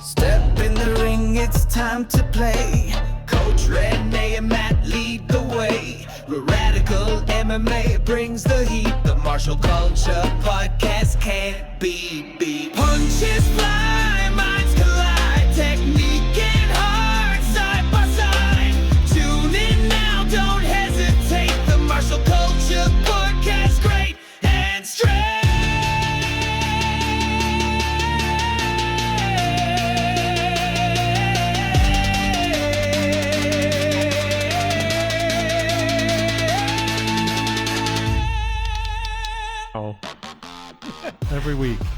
Step in the ring, it's time to play. Coach Rene and Matt lead the way. Radical MMA brings the heat. The martial culture podcast can't be beat. Punches fly, minds collide. Technique and heart side by side. Tune in now, don't hesitate. The martial culture podcast, great and straight.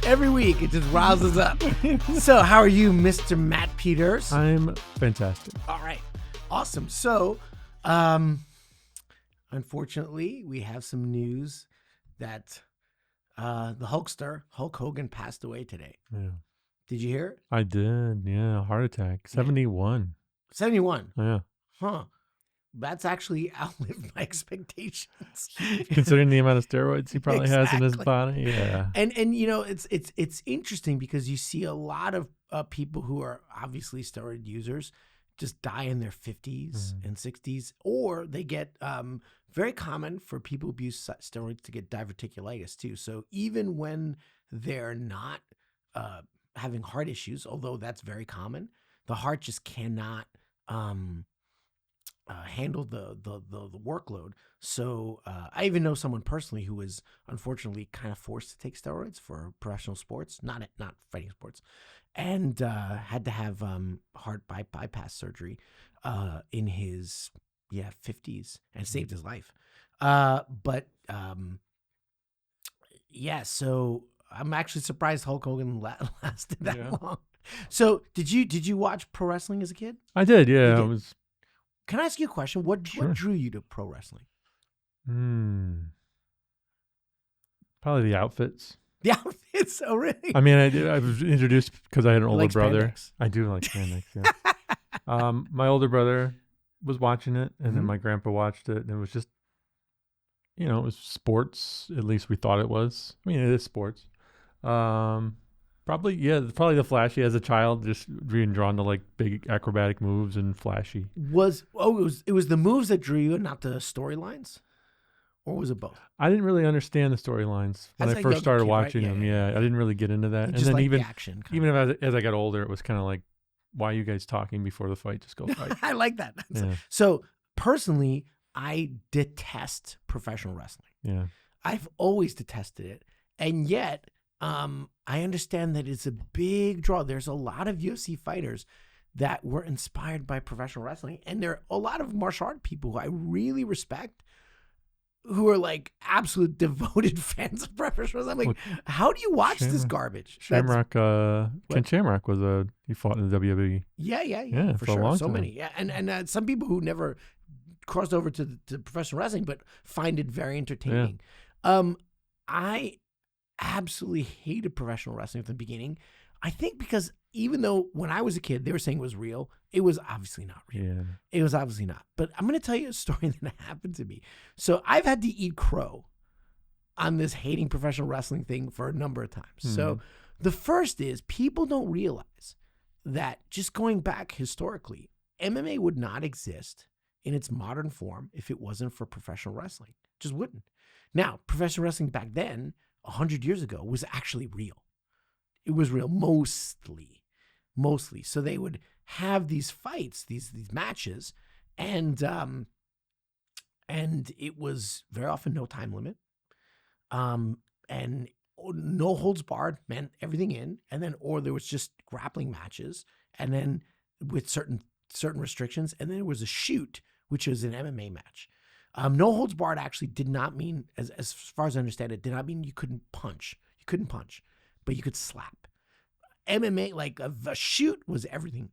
Every week, it just rouses up. So, how are you, Mr. Matt Peters? I'm fantastic. All right. Awesome. So, unfortunately, we have some news that the Hulkster, Hulk Hogan, passed away today. Yeah. Did you hear it? I did. Yeah. Heart attack. 71. 71. Yeah. Huh. That's actually outlived my expectations. Considering the amount of steroids he probably has in his body. Yeah. And you know, it's interesting because you see a lot of people who are obviously steroid users just die in their 50s and 60s, or they get very common for people who abuse steroids to get diverticulitis too. So even when they're not having heart issues, although that's very common, the heart just cannot handle the workload. So I even know someone personally who was unfortunately kind of forced to take steroids for professional sports, not fighting sports, and had to have heart bypass surgery in his 50s and saved his life. So I'm actually surprised Hulk Hogan lasted that long. So did you watch pro wrestling as a kid? I did. Yeah. I was. Can I ask you a question? What drew you to pro wrestling? Probably the outfits. The outfits? Oh, really? I mean, I was introduced because I had an older brother. Spandex. I do like spandex, yeah. My older brother was watching it, and then my grandpa watched it, and it was just, it was sports. At least we thought it was. I mean, it is sports. Probably the flashy as a child, just being drawn to like big acrobatic moves and flashy. It was the moves that drew you, not the storylines, or was it both? I didn't really understand the storylines when I first started watching them. Yeah, I didn't really get into that. And then even the action, as I got older, it was kind of like, why are you guys talking before the fight? Just go fight. I like that. So personally, I detest professional wrestling. Yeah, I've always detested it, and yet. I understand that it's a big draw. There's a lot of UFC fighters that were inspired by professional wrestling. And there are a lot of martial art people who I really respect who are like absolute devoted fans of professional wrestling. I'm like, how do you watch this garbage? Shamrock, Ken Shamrock he fought in the WWE. Yeah, for sure. So many. Yeah. And some people who never crossed over to professional wrestling, but find it very entertaining. Yeah. I absolutely hated professional wrestling at the beginning. I think because even though when I was a kid, they were saying it was real, it was obviously not real. Yeah. It was obviously not. But I'm going to tell you a story that happened to me. So I've had to eat crow on this hating professional wrestling thing for a number of times. So the first is people don't realize that just going back historically, MMA would not exist in its modern form if it wasn't for professional wrestling. It just wouldn't. Now, professional wrestling back then, 100 years ago, was actually real. It was real mostly. So they would have these fights, these matches, and it was very often no time limit, and no holds barred meant everything in, and then or there was just grappling matches, and then with certain restrictions, and then there was a shoot, which was an MMA match. No holds barred actually did not mean, as far as I understand it, did not mean you couldn't punch. You couldn't punch, but you could slap. MMA, like a shoot, was everything.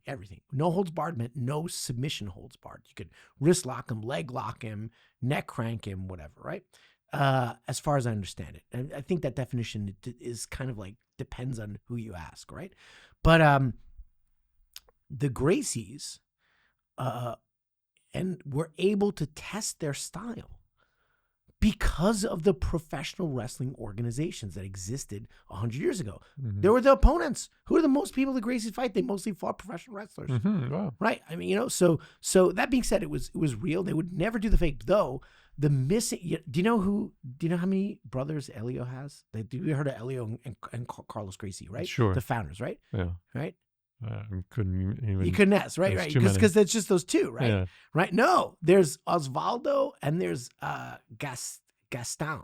No holds barred meant no submission holds barred. You could wrist lock him, leg lock him, neck crank him, whatever, right? As far as I understand it. And I think that definition is kind of like depends on who you ask, right? But the Gracies and were able to test their style because of the professional wrestling organizations that existed 100 years ago. Mm-hmm. There were the opponents. Who are the most people the Gracies fight? They mostly fought professional wrestlers. Mm-hmm. Wow. Right. I mean, so that being said, it was real. They would never do the fake, though. The missing. Do you know how many brothers Elio has? You heard of Elio and Carlos Gracie, right? Sure. The founders, right? Yeah. Right. You couldn't ask, right? Right. Because it's just those two, right? Yeah. Right. No, there's Osvaldo and there's Gaston,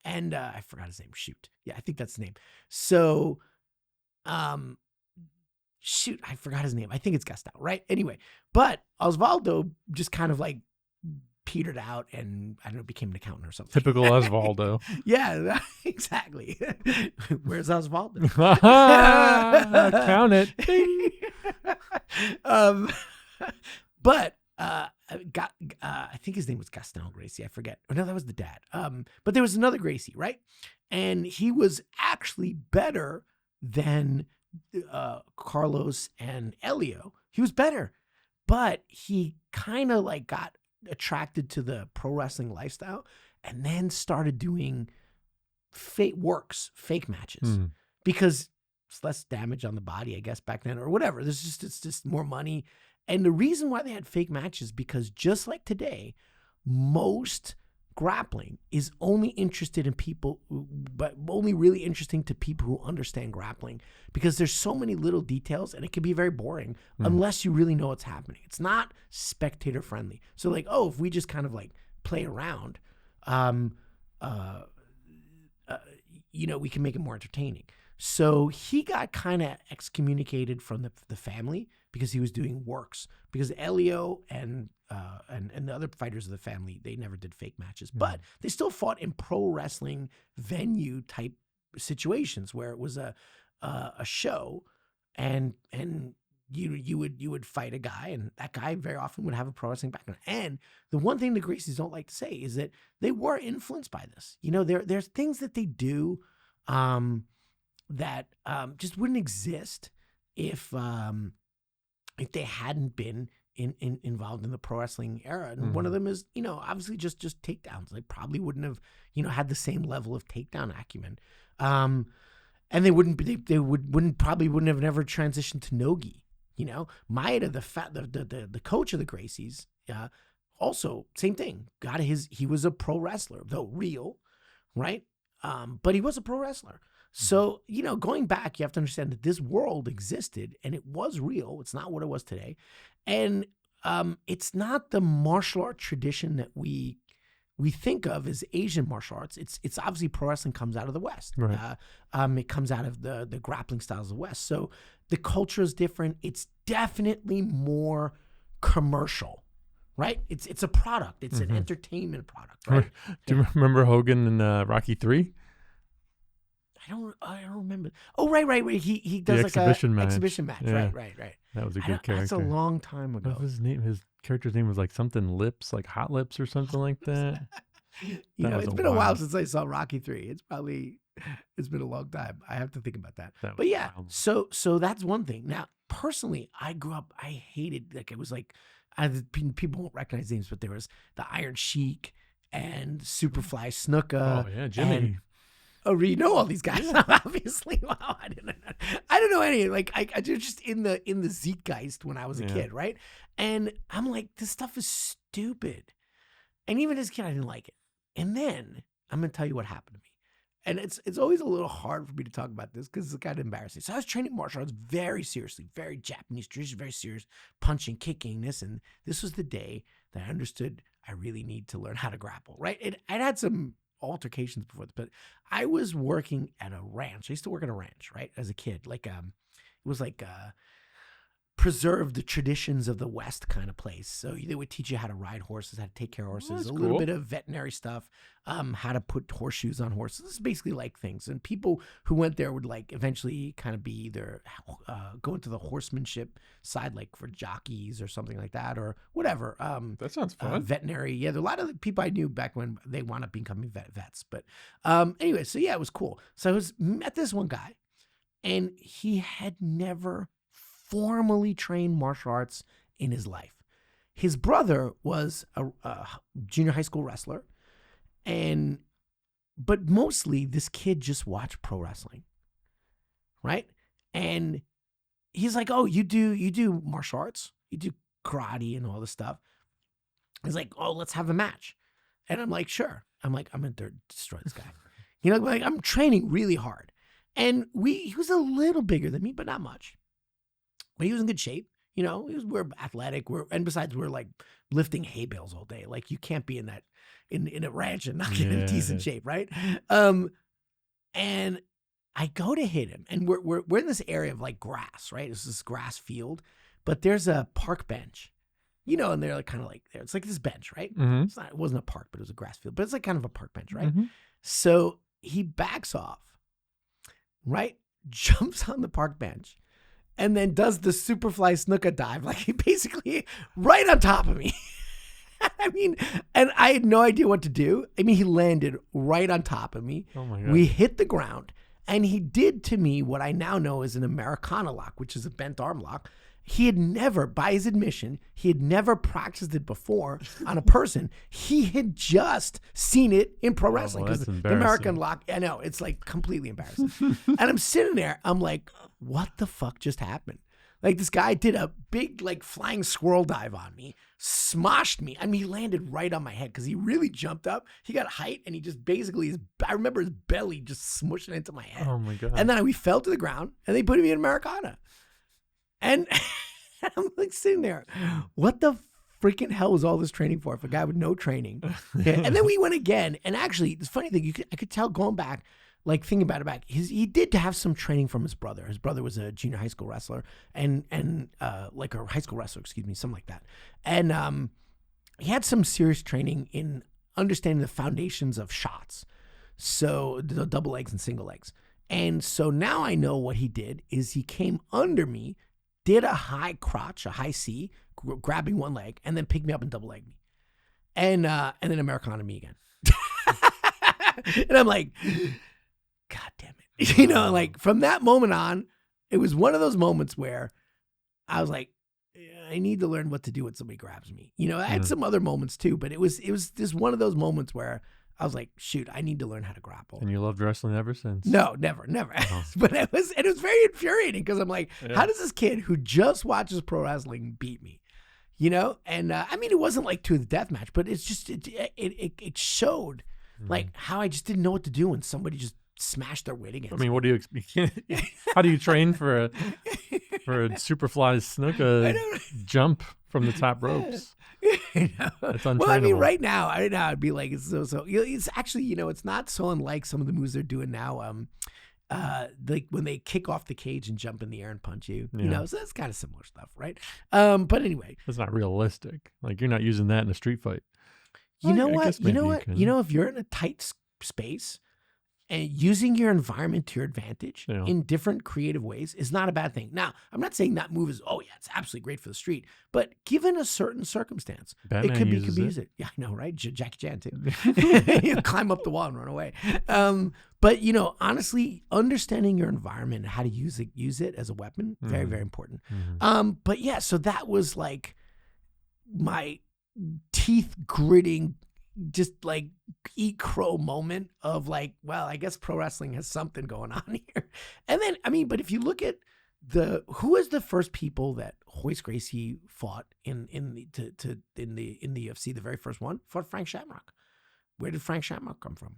and I forgot his name. Shoot. Yeah, I think that's the name. So, shoot, I forgot his name. I think it's Gaston, right? Anyway, but Osvaldo just kind of like petered out and I don't know, became an accountant or something. Typical Osvaldo. Yeah, exactly. Where's Osvaldo? Count it. But I think his name was Gaston Gracie. I forget. Oh, no, that was the dad. But there was another Gracie, right? And he was actually better than Carlos and Elio. He was better, but he kind of like got attracted to the pro wrestling lifestyle and then started doing fake matches because it's less damage on the body, I guess, back then or whatever. It's just more money. And the reason why they had fake matches because just like today, most grappling is only interested in people, but only really interesting to people who understand grappling because there's so many little details and it can be very boring unless you really know what's happening. It's not spectator friendly. So like, oh, if we just kind of like play around, we can make it more entertaining. So he got kind of excommunicated from the family because he was doing works because Elio and the other fighters of the family, they never did fake matches, but they still fought in pro wrestling venue type situations where it was a show and you would fight a guy and that guy very often would have a pro wrestling background. And the one thing the Gracies don't like to say is that they were influenced by this. There's things that they do that just wouldn't exist if they hadn't been involved in the pro wrestling era. And one of them is, obviously just takedowns. They probably wouldn't have, had the same level of takedown acumen. And they wouldn't have never transitioned to Nogi. Maeda, the coach of the Gracies, also same thing. He was a pro wrestler, though real, right? But he was a pro wrestler. So, going back, you have to understand that this world existed and it was real. It's not what it was today. And it's not the martial art tradition that we think of as Asian martial arts. It's obviously pro wrestling comes out of the West. Right. It comes out of the grappling styles of the West. So the culture is different. It's definitely more commercial, right? It's a product. It's an entertainment product, right? Do you remember Hogan in Rocky III? I don't remember. Oh, right. He does like exhibition match. Exhibition match. Yeah. Right. That was a good character. That's a long time ago. What was his name? His character's name was like something Lips, like Hot Lips or something like that. It's been a while since I saw Rocky III. It's been a long time. I have to think about that. But yeah, so that's one thing. Now, personally, I grew up, I hated, like it was like, people won't recognize names, but there was the Iron Sheik and Superfly Snuka. Oh yeah, Jimmy. You know all these guys, obviously. Wow, I didn't know any. Like I just in the Zeitgeist when I was a kid, right? And I'm like, this stuff is stupid. And even as a kid, I didn't like it. And then I'm gonna tell you what happened to me. And it's always a little hard for me to talk about this because it's kind of embarrassing. So I was training martial arts very seriously, very Japanese tradition, very serious, punching, kicking, this. And this was the day that I understood I really need to learn how to grapple, right? I'd had some altercations before this, but I was working at a ranch. I used to work at a ranch, right? As a kid, it was like preserve the traditions of the West kind of place. So they would teach you how to ride horses, how to take care of horses, little bit of veterinary stuff, how to put horseshoes on horses. This is basically like things. And people who went there would like eventually kind of be either go into the horsemanship side, like for jockeys or something like that, or whatever. That sounds fun. Veterinary. Yeah, there are a lot of the people I knew back when they wound up becoming vets. But anyway, so yeah, it was cool. So I met this one guy, and he had never formally trained martial arts in his life. His brother was a junior high school wrestler, But mostly this kid just watched pro wrestling, right? And he's like, oh, you do martial arts, you do karate and all this stuff. He's like, oh, let's have a match. And I'm like, sure. I'm like, I'm going to destroy this guy. Like I'm training really hard. And he was a little bigger than me, but not much. But he was in good shape. We're athletic. And besides, we're like lifting hay bales all day. Like you can't be in a ranch and not get in decent shape, right? And I go to hit him, and we're in this area of like grass, right? It's this grass field, but there's a park bench, and they're like kind of like there. It's like this bench, right? Mm-hmm. It wasn't a park, but it was a grass field. But it's like kind of a park bench, right? Mm-hmm. So he backs off, right? Jumps on the park bench, and then does the Superfly Snuka dive, like he basically right on top of me. And I had no idea what to do. He landed right on top of me. Oh my God. We hit the ground, and he did to me what I now know is an Americana lock, which is a bent arm lock. He had never, by his admission, practiced it before on a person. He had just seen it in pro wrestling. That's the American lock, I know, it's like completely embarrassing. And I'm sitting there, I'm like, what the fuck just happened? Like this guy did a big like flying squirrel dive on me, smoshed me. He landed right on my head because he really jumped up. He got height, and he just basically, I remember his belly just smushing into my head. Oh my God. And then we fell to the ground, and they put me in Americana. And I'm like sitting there, what the freaking hell was all this training for if a guy with no training? Yeah. And then we went again. And actually, the funny thing, I could tell going back, like thinking about it back, he did have some training from his brother. His brother was a junior high school wrestler and like a high school wrestler, something like that. And he had some serious training in understanding the foundations of shots. So the double legs and single legs. And so now I know what he did is he came under me, did a high crotch, a high C, grabbing one leg, and then picked me up and double legged me. And then Americana me again. And I'm like, God damn it. Like from that moment on, it was one of those moments where I was like, I need to learn what to do when somebody grabs me. I had some other moments too, but it was just one of those moments where I was like, shoot, I need to learn how to grapple. And you loved wrestling ever since? No, never. Oh. But it was very infuriating because I'm like, how does this kid who just watches pro wrestling beat me? And it wasn't like to the death match, but it's just, it showed like how I just didn't know what to do when somebody just smashed their weight against me. What do you expect? How do you train for a Superfly Snuka jump from the top ropes? That's untrainable. Well, right now, I'd be like, it's so. It's actually, it's not so unlike some of the moves they're doing now. Like when they kick off the cage and jump in the air and punch you. So that's kind of similar stuff, right? But anyway, it's not realistic. Like you're not using that in a street fight. You know what? If you're in a tight space and using your environment to your advantage in different creative ways is not a bad thing. Now, I'm not saying that move is, it's absolutely great for the street, but given a certain circumstance, Batman it could be uses used. Yeah, I know, right? Jackie Chan too. You climb up the wall and run away. But honestly, understanding your environment and how to use it as a weapon, very, very important. Mm-hmm. But yeah, so that was like my teeth gritting, just like eat crow moment of like, well, I guess pro wrestling has something going on here. And then, but if you look at who was the first people that Royce Gracie fought in the UFC, the very first one, fought Frank Shamrock. Where did Frank Shamrock come from?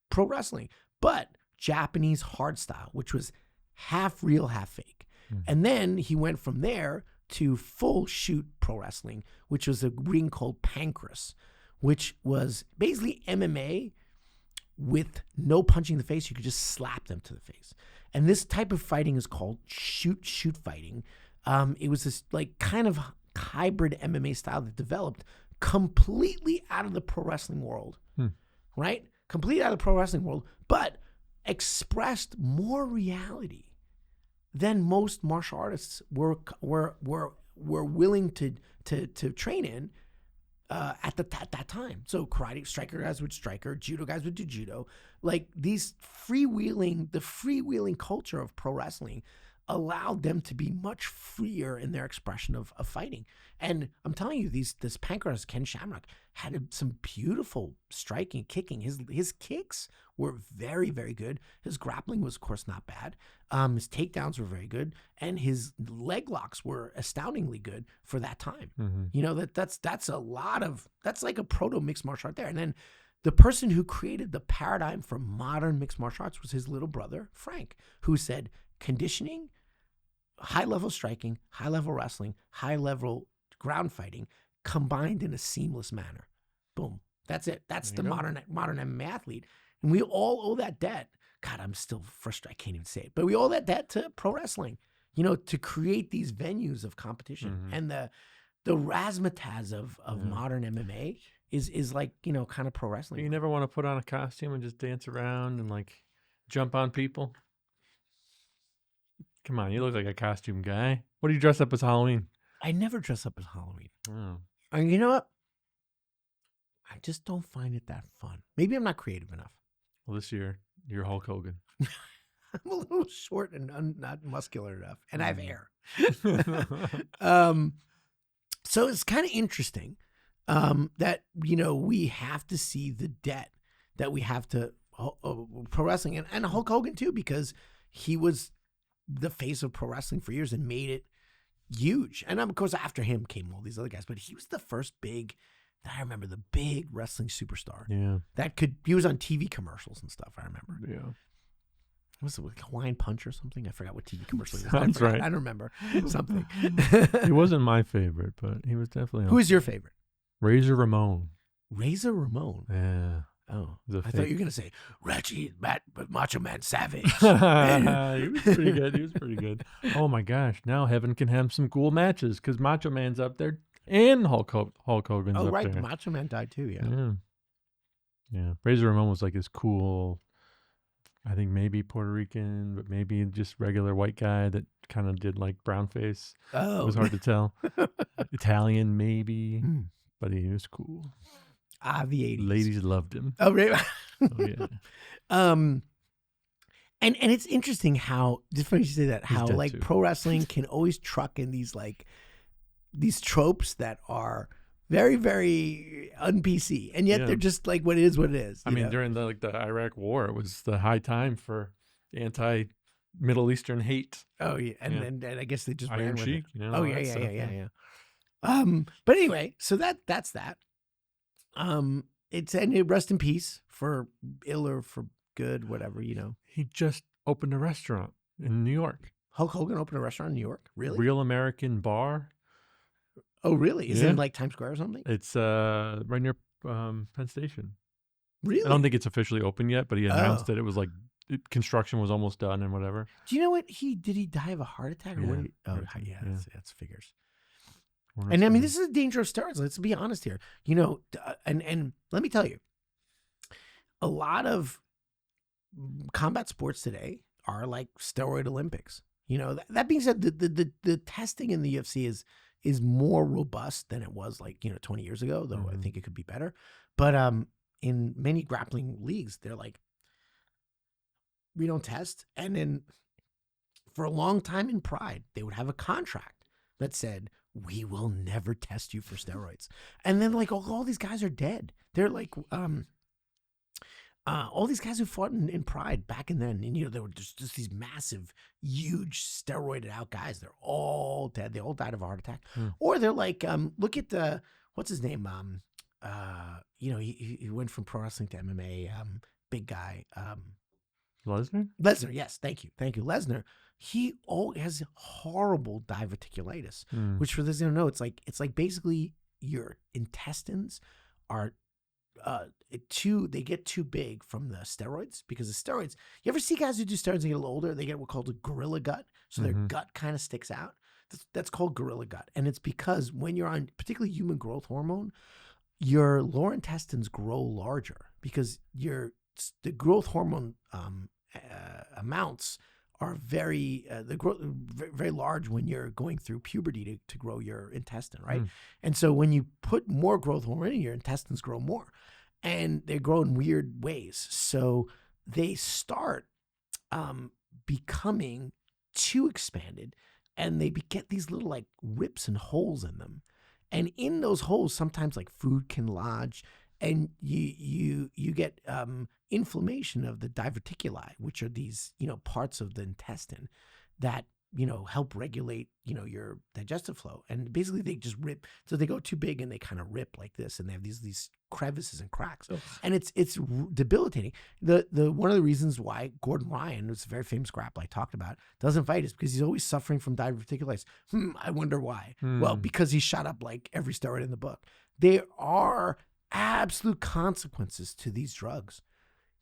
Pro wrestling, but Japanese hard style, which was half real, half fake. Mm. And then he went from there to full shoot pro wrestling, which was a ring called Pancrase, which was basically MMA with no punching the face. You could just slap them to the face. And this type of fighting is called shoot fighting. It was this like kind of hybrid MMA style that developed completely out of the pro wrestling world, right? Completely out of the pro wrestling world, but expressed more reality than most martial artists were willing to train in at that time. So karate striker guys would striker, judo guys would do judo. Like these the freewheeling culture of pro wrestling allowed them to be much freer in their expression of fighting. And I'm telling you, this Pancras Ken Shamrock had some beautiful striking, kicking. His kicks were very, very good. His grappling was, of course, not bad. His takedowns were very good, and his leg locks were astoundingly good for that time. Mm-hmm. You know, that's like a proto mixed martial art there. And then the person who created the paradigm for modern mixed martial arts was his little brother, Frank, who said conditioning, high-level striking, high-level wrestling, high-level ground fighting combined in a seamless manner. Boom. That's it. That's the modern MMA athlete. And we all owe that debt. God, I'm still frustrated. I can't even say it. But we owe that debt to pro wrestling, you know, to create these venues of competition. Mm-hmm. And the razzmatazz of modern MMA is like, you know, kind of pro wrestling. You never want to put on a costume and just dance around and like jump on people? Come on, you look like a costume guy. What do you dress up as Halloween? I never dress up as Halloween. Oh. And you know what? I just don't find it that fun. Maybe I'm not creative enough. Well, this year, you're Hulk Hogan. I'm a little short and not muscular enough. And I have hair. So it's kind of interesting that, you know, we have to see the debt that we have to pro wrestling and Hulk Hogan too, because he was the face of pro wrestling for years and made it huge. And of course, after him came all these other guys, but he was the first big, I remember, the big wrestling superstar. Yeah. He was on TV commercials and stuff, I remember. Yeah. Was it like Hawaiian Punch or something? I forgot what TV commercial it was. Sounds right. I don't remember. Something. He wasn't my favorite, but he was definitely. Who is your favorite? Razor Ramon. Razor Ramon. Yeah. Oh, I thought you were gonna say Reggie, Matt, but Macho Man Savage. He was pretty good. He was pretty good. Oh my gosh! Now Heaven can have some cool matches because Macho Man's up there and Hulk Hogan's up right. there. Macho Man died too. Yeah. Yeah. Razor Ramon was like this cool, I think maybe Puerto Rican, but maybe just regular white guy that kind of did like brown face. Oh, it was hard to tell. Italian maybe, but he was cool. The 80s. Ladies loved him. Oh, really? Oh, yeah. And it's interesting how, just funny you say that, how like too. pro wrestling can always truck in these like these tropes that are very, very un-PC, and yet they're just like what it is. I mean, during the Iraq War, it was the high time for anti-Middle Eastern hate. Oh yeah, and I guess they just Iron ran with Sheik, it. you know, Oh yeah. But anyway, so that's that. It's and rest in peace for ill or for good, whatever, you know. He just opened a restaurant in New York. Hulk Hogan opened a restaurant in New York? Really? Real American Bar. Oh, really? Is it in like Times Square or something? It's right near Penn Station. Really? I don't think it's officially open yet, but he announced that it was like construction was almost done and whatever. Do you know what did he die of a heart attack or Yeah. what? Yeah. That's figures. And I mean, this is a danger of steroids. Let's be honest here. You know, and let me tell you, a lot of combat sports today are like steroid Olympics. You know, that being said, the testing in the UFC is more robust than it was 20 years ago, though I think it could be better. But in many grappling leagues, they're like, we don't test. And then for a long time in Pride, they would have a contract that said, we will never test you for steroids. And then all these guys are dead. They're like, all these guys who fought in Pride back in then, and there were just these massive, huge steroided out guys. They're all dead. They all died of a heart attack. Or they're like, look at what's his name? He went from pro wrestling to MMA. Big guy. Lesnar? Lesnar, yes, thank you, Lesnar. He has horrible diverticulitis, which for those who don't know, it's like basically your intestines are they get too big from the steroids, because the steroids. You ever see guys who do steroids and get a little older? They get what's called a gorilla gut, so their gut kind of sticks out. That's called gorilla gut, and it's because when you're on particularly human growth hormone, your lower intestines grow larger because the growth hormone amounts are very large when you're going through puberty to grow your intestine, right? And so when you put more growth hormone in, your intestines grow more, and they grow in weird ways. So they start becoming too expanded, and they get these little like rips and holes in them. And in those holes, sometimes like food can lodge, and you get inflammation of the diverticuli, which are these, parts of the intestine that, help regulate, your digestive flow. And basically they just rip. So they go too big and they kind of rip like this, and they have these crevices and cracks. Oh. And it's debilitating. The one of the reasons why Gordon Ryan, who's a very famous grappler I talked about, doesn't fight is because he's always suffering from diverticulitis. I wonder why. Well, because he shot up like every steroid in the book. There are absolute consequences to these drugs,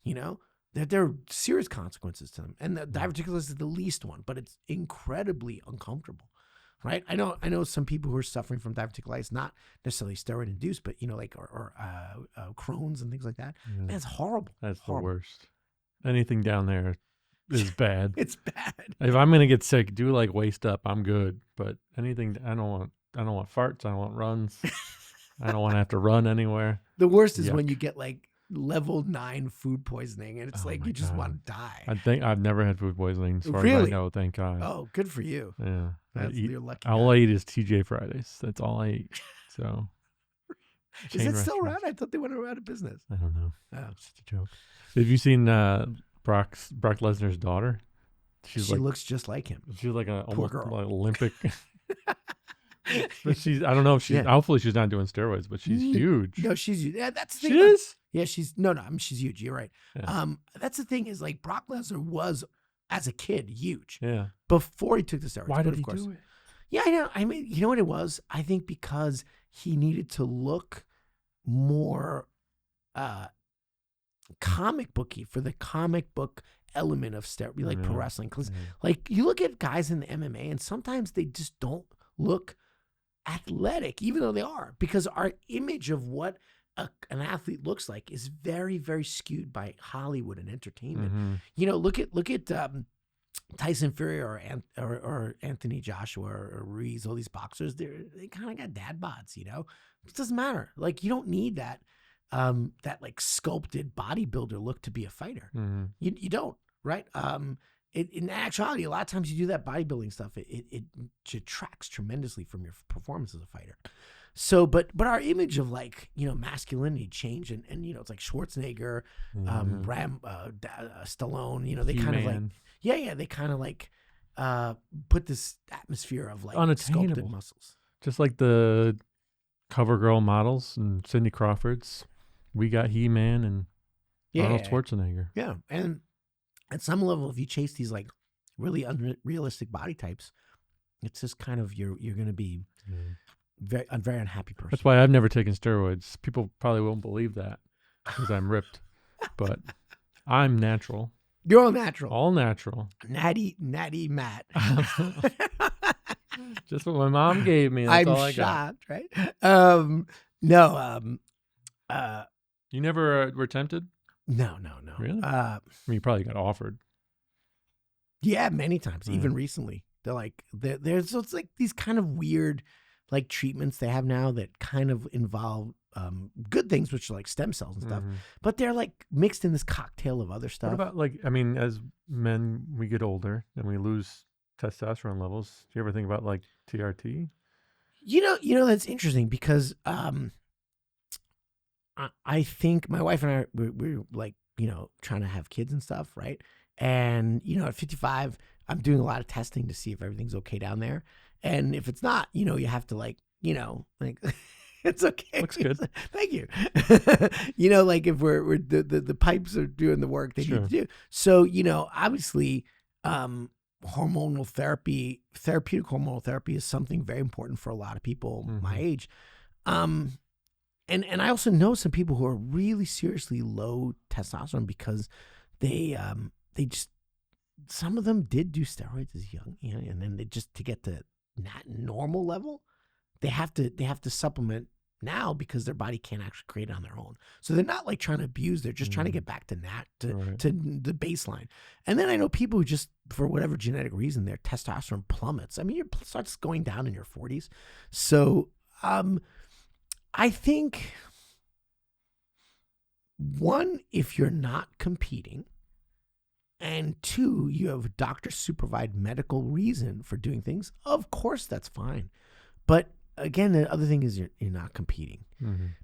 There are serious consequences to them, and the diverticulitis is the least one, but it's incredibly uncomfortable, right? I know some people who are suffering from diverticulitis, not necessarily steroid induced, but or Crohn's and things like that. Yeah. Man, it's horrible. That's horrible. The worst. Anything down there is bad. It's bad. If I'm gonna get sick, do like waist up. I'm good, but anything I don't want farts. I don't want runs. I don't want to have to run anywhere. The worst is when you get like level 9 food poisoning, and it's like you just want to die. I think I've never had food poisoning as far as I know, thank God. Oh, good for you. Yeah. You're lucky. All I eat is TJ Fridays. That's all I eat. So is it still around? I thought they went out of business. I don't know. Oh. It's just a joke. Have you seen Brock Lesnar's daughter? She looks just like him. She's like a almost girl. like Olympic. But I don't know if she's, hopefully she's not doing steroids, but she's huge. No, she's huge. Yeah, that's the thing. She is? Yeah, she's she's huge. You're right. Yeah. That's the thing is like Brock Lesnar was, as a kid, huge. Yeah. Before he took the steroids. Why did he do it? Yeah, I know. I mean, you know what it was? I think because he needed to look more comic booky for the comic book element of steroid, like pro wrestling. Because like you look at guys in the MMA, and sometimes they just don't look athletic, even though they are, because our image of what an athlete looks like is very, very skewed by Hollywood and entertainment. Look at Tyson Fury or Anthony Joshua or Ruiz, all these boxers. They kind of got dad bods. It doesn't matter. Like you don't need that like sculpted bodybuilder look to be a fighter. You don't, right? In actuality, a lot of times you do that bodybuilding stuff, it detracts tremendously from your performance as a fighter. So, but our image of like, masculinity changed, and it's like Schwarzenegger, Stallone, they kind of like, they kind of like put this atmosphere of like sculpted muscles. Just like the CoverGirl models and Cindy Crawford's. We got He-Man and Arnold Schwarzenegger. Yeah, and at some level, if you chase these like really unrealistic body types, it's just kind of you're going to be a very unhappy person. That's why I've never taken steroids. People probably won't believe that because I'm ripped, but I'm natural. You're all natural. All natural. Natty Matt. Just what my mom gave me. That's all I got. Right? No. You never were tempted? No. Really? You probably got offered. Yeah, many times, even recently. They're like, there's like these kind of weird like treatments they have now that kind of involve good things, which are like stem cells and stuff, but they're like mixed in this cocktail of other stuff. What about like, as men, we get older and we lose testosterone levels. Do you ever think about like TRT? That's interesting because I think my wife and I, we're like, trying to have kids and stuff, right? And, at 55, I'm doing a lot of testing to see if everything's okay down there. And if it's not, you have to like, it's okay. Looks good. Thank you. Like if we're the pipes are doing the work they need to do. So, obviously, hormonal therapy, therapeutic hormonal therapy is something very important for a lot of people my age. And I also know some people who are really seriously low testosterone because they just, some of them did do steroids as young, and then they just, to get to that normal level, they have to supplement now because their body can't actually create it on their own. So they're not like trying to abuse, they're just trying to get back to to the baseline. And then I know people who just, for whatever genetic reason, their testosterone plummets. I mean, it starts going down in your 40s. So I think, one, if you're not competing And 2, you have doctor supervised medical reason for doing things. Of course, that's fine. But again, the other thing is you're not competing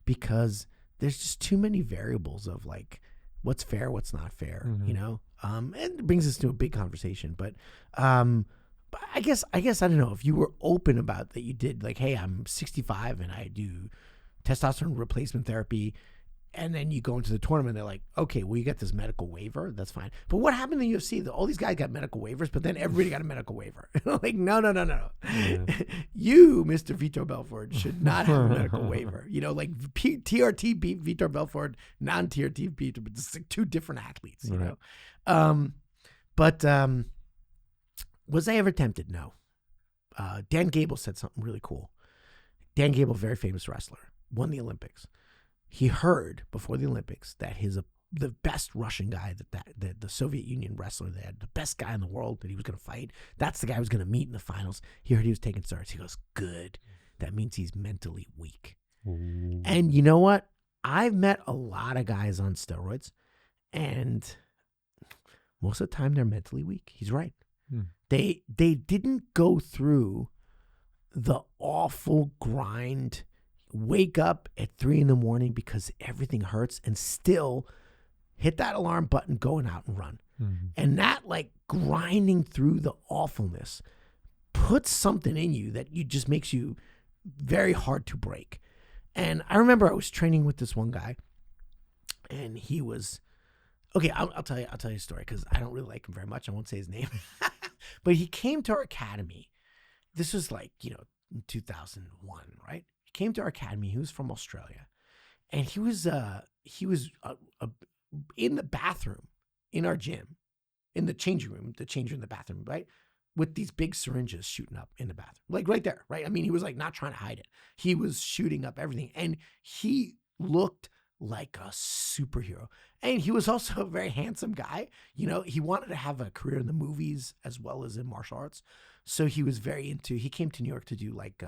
because there's just too many variables of like what's fair, what's not fair, you know? And it brings us to a big conversation. But I guess I don't know if you were open about that you did like, hey, I'm 65 and I do testosterone replacement therapy. And then you go into the tournament, they're like, okay, well, you got this medical waiver. That's fine. But what happened in the UFC? All these guys got medical waivers, but then everybody got a medical waiver. Like, no. Yeah. You, Mr. Vitor Belfort, should not have a medical waiver. You know, like TRT beat Vitor Belfort, non-TRT beat, but it's like 2 different athletes, you know? But was I ever tempted? No. Dan Gable said something really cool. Dan Gable, very famous wrestler, won the Olympics. He heard before the Olympics that the best Russian guy that the Soviet Union wrestler they had, the best guy in the world that he was going to fight, that's the guy who was going to meet in the finals. He heard he was taking steroids. He goes, good. That means he's mentally weak. Ooh. And you know what? I've met a lot of guys on steroids, and most of the time they're mentally weak. He's right. They didn't go through the awful grind, wake up at 3 a.m. because everything hurts and still hit that alarm button, going out and run. And that like grinding through the awfulness puts something in you that just makes you very hard to break. And I remember I was training with this one guy and he was, okay, I'll tell you a story because I don't really like him very much. I won't say his name, but he came to our academy. This was like, in 2001, right? Came to our academy. He was from Australia, and he was in the bathroom in our gym, in the changing room, in the bathroom, right, with these big syringes shooting up in the bathroom, like right there, right. I mean, he was like not trying to hide it. He was shooting up everything, and he looked like a superhero. And he was also a very handsome guy. He wanted to have a career in the movies as well as in martial arts, so he was very into. He came to New York to do like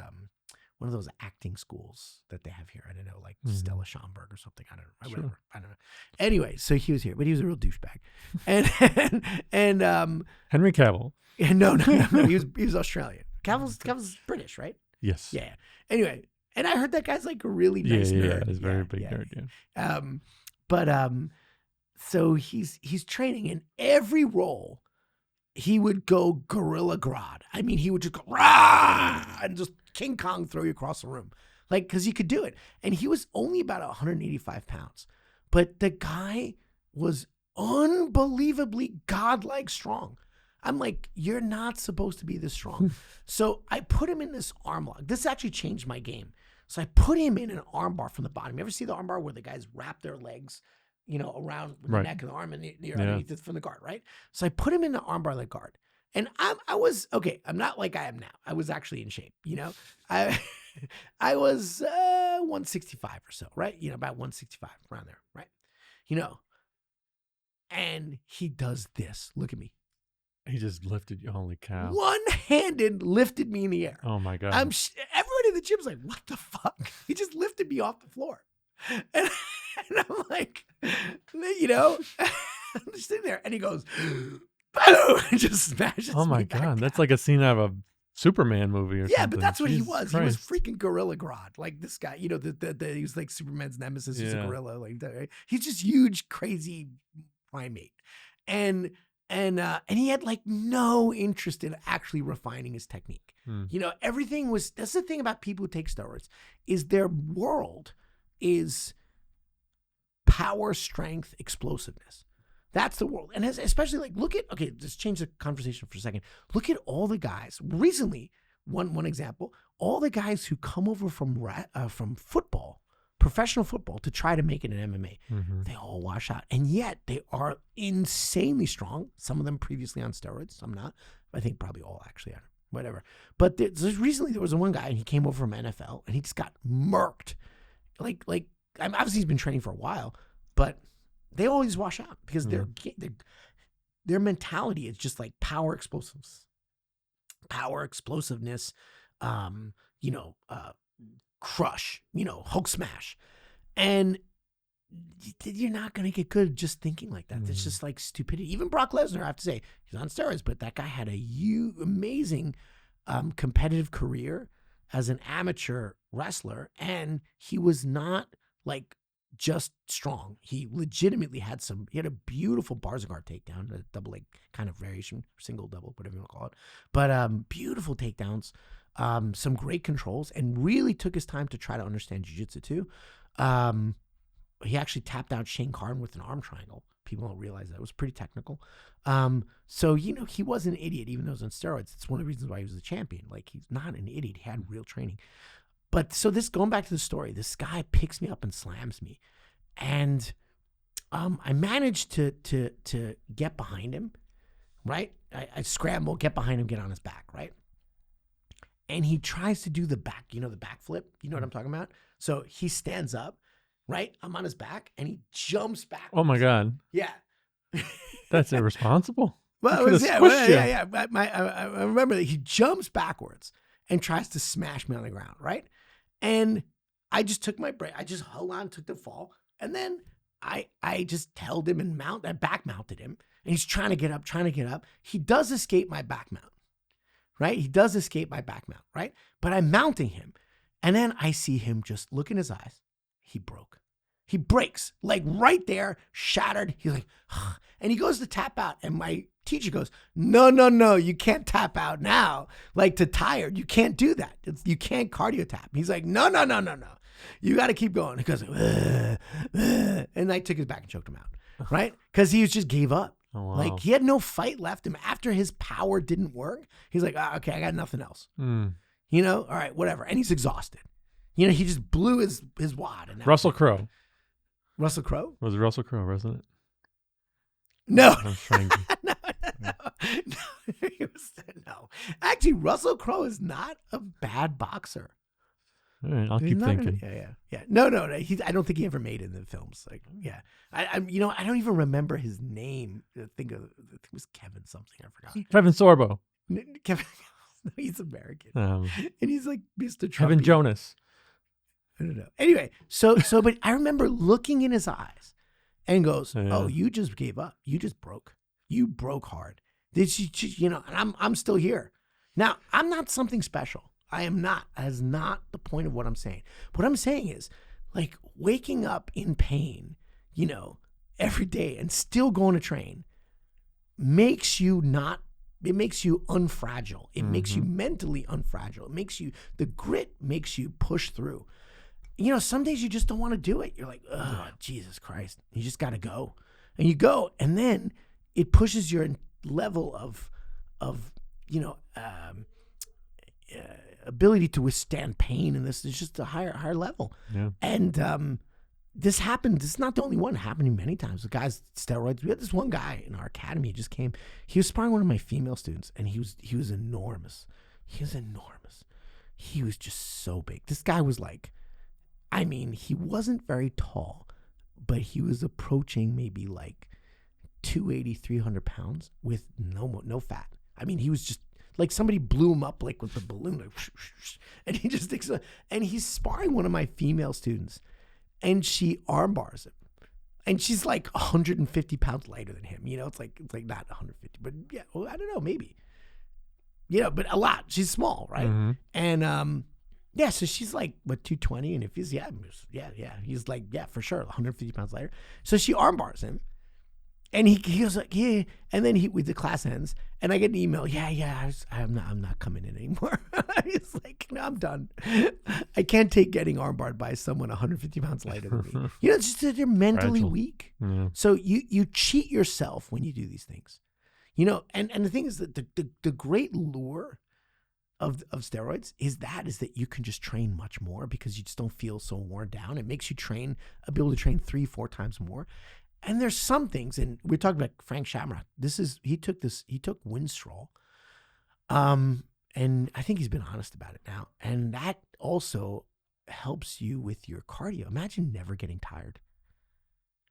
one of those acting schools that they have here. I don't know, like Stella Schomburg or something. I don't know. Whatever. I don't know. Anyway, so he was here, but he was a real douchebag. And Henry Cavill. No. He was Australian. Cavill's British, right? Yes. Yeah. Anyway, and I heard that guy's like a really nice nerd. Yeah, he's a very big nerd. Yeah. So he's training in every role. He would go gorilla grodd. I mean, he would just go rah and just King Kong throw you across the room, like because he could do it. And he was only about 185 pounds, but the guy was unbelievably godlike strong. I'm like, you're not supposed to be this strong. So I put him in this arm lock. This actually changed my game. So I put him in an arm bar from the bottom. You ever see the arm bar where the guys wrap their legs, around the neck and the arm and the underneath it from the guard, right? So I put him in the arm bar like guard. And I was, okay, I'm not like I am now. I was actually in shape, I was 165 or so, right? About 165, around there, right? And he does this. Look at me. He just lifted you. Holy cow. One-handed lifted me in the air. Oh, my God. Everybody in the gym's like, what the fuck? He just lifted me off the floor. And I'm like, I'm just sitting there. And he goes, boom, and just smashes Oh, my me God. back That's down. like a scene out of a Superman movie or something. Yeah, but that's what Jesus he was. Christ. He was freaking Gorilla Grodd. Like this guy, he was like Superman's nemesis. He's a gorilla. Like that, right? He's just huge, crazy primate. And he had like no interest in actually refining his technique. Everything was, that's the thing about people who take steroids, is their world is power, strength, explosiveness. That's the world. And especially like, just change the conversation for a second. Look at all the guys recently. One example, all the guys who come over from football, professional football, to try to make it in MMA, they all wash out. And yet they are insanely strong. Some of them previously on steroids, some not. I think probably all actually are, whatever. But recently there was one guy and he came over from NFL and he just got murked. Like obviously he's been training for a while, but they always wash out because their mentality is just like power, explosiveness, crush, Hulk smash. And you're not going to get good just thinking like that. It's just like stupidity. Even Brock Lesnar, I have to say, he's on steroids, but that guy had a amazing competitive career as an amateur wrestler, and he was not like just strong. He legitimately had he had a beautiful bars and guard takedown, a double leg kind of variation, single, double, whatever you want to call it. But beautiful takedowns, some great controls, and really took his time to try to understand jiu-jitsu too. He actually tapped out Shane Carn with an arm triangle. People don't realize that. It was pretty technical. So, he was an idiot, even though he was on steroids. It's one of the reasons why he was a champion. Like, he's not an idiot. He had real training. But so going back to the story, this guy picks me up and slams me. And I managed to get behind him, right? I scramble, get behind him, get on his back, right? And he tries to do the back, the back flip. You know what I'm talking about? So he stands up. Right? I'm on his back and he jumps back. Oh my God. Yeah. That's irresponsible. Well, it was, yeah. I remember that he jumps backwards and tries to smash me on the ground. Right? And I just took my break. I just held on, took the fall. And then I just held him and I back mounted him. And he's trying to get up. He does escape my back mount. Right? He does escape my back mount. Right? But I'm mounting him. And then I see him just look in his eyes. He broke. He breaks, like right there, shattered. He's like, and he goes to tap out. And my teacher goes, no, you can't tap out now. Like to tired, you can't do that. You can't cardio tap. He's like, no. You got to keep going. He goes, and I took his back and choked him out, right? Because he just gave up. Oh, wow. Like he had no fight left him. After his power didn't work, he's like, okay, I got nothing else. All right, whatever. And he's exhausted. He just blew his wad. And Russell Crowe. Russell Crowe? Was it Russell Crowe, wasn't it? No. I was trying to... No. Actually, Russell Crowe is not a bad boxer. All right, I'll keep thinking. Yeah. No. I don't think he ever made it in the films. Like, yeah. I don't even remember his name. I think it was Kevin something. I forgot. Kevin Sorbo. Kevin. No, he's American. And he's like Mr. Trump. Kevin Jonas. I don't know. Anyway, so but I remember looking in his eyes and goes, "Oh, you just gave up. You just broke. You broke hard. Did you and I'm still here. Now, I'm not something special. I am not. That is not the point of what I'm saying. What I'm saying is, like, waking up in pain, every day and still going to train makes you unfragile. It makes you mentally unfragile. It makes you, the grit makes you push through. Some days you just don't want to do it. You're like, oh, Jesus Christ. You just got to go. And you go, and then it pushes your level of ability to withstand pain, and this is just a higher level. Yeah. And this happened. This is not the only one. It happened to me many times. The guys, steroids. We had this one guy in our academy. He just came. He was sparring one of my female students, and he was enormous. He was enormous. He was just so big. This guy was like, he wasn't very tall, but he was approaching maybe like 280, 300 pounds with no fat. He was just like somebody blew him up like with the balloon, like, and he just and he's sparring one of my female students, and she arm bars him, and she's like 150 pounds lighter than him. It's like not 150, but yeah, well, I don't know, maybe, but a lot. She's small, right? Mm-hmm. And yeah, so she's like, 220, and if he's he's like, yeah, for sure, 150 pounds lighter. So she arm bars him. And he goes like, yeah. And then the class ends, and I get an email. I'm not coming in anymore. He's like, no, I'm done. I can't take getting armbarred by someone 150 pounds lighter than me. It's just that they're mentally weak. Yeah. So you cheat yourself when you do these things. And the thing is that the great lure of steroids is that you can just train much more because you just don't feel so worn down. It makes you be able to train 3-4 times more. And there's some things, and we're talking about Frank Shamrock. He took Winstrol, and I think he's been honest about it now. And that also helps you with your cardio. Imagine never getting tired.